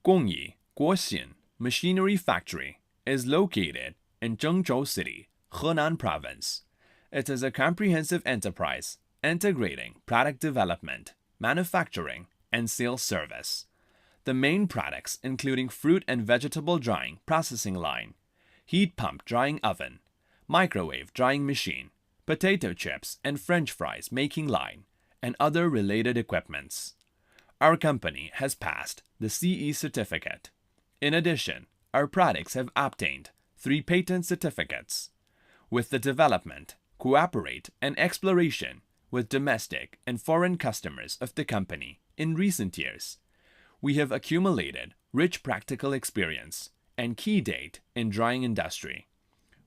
Guoxin Machinery Factory is located in Zhengzhou City, Henan Province. It is a comprehensive enterprise integrating product development, manufacturing, and sales service. The main products including fruit and vegetable drying processing line, heat pump drying oven, microwave drying machine, potato chips and French fries making line, and other related equipments. Our company has passed the CE certificate. In addition, our products have obtained 3 patent certificates. With the development, cooperate, and exploration with domestic and foreign customers of the company in recent years, we have accumulated rich practical experience and key data in drying industry.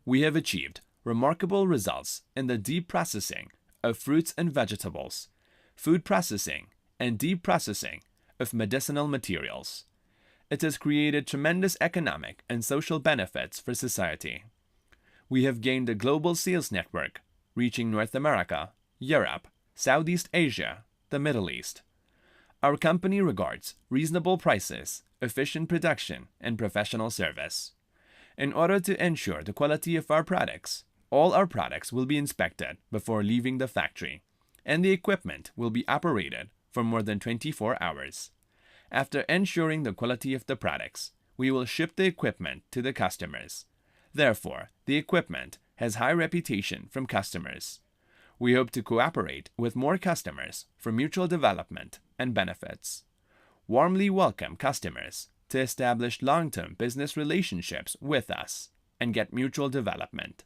We have achieved remarkable results in the deep processing of fruits and vegetables, food processing, and deep processing of medicinal materials. It has created tremendous economic and social benefits for society. We have gained a global sales network, reaching North America, Europe, Southeast Asia, the Middle East. Our company regards reasonable prices, efficient production, and professional service. In order to ensure the quality of our products, all our products will be inspected before leaving the factory, and the equipment will be operated for more than 24 hours. After ensuring the quality of the products, we will ship the equipment to the customers. Therefore, the equipment has high reputation from customers. We hope to cooperate with more customers for mutual development and benefits. Warmly welcome customers to establish long-term business relationships with us and get mutual development.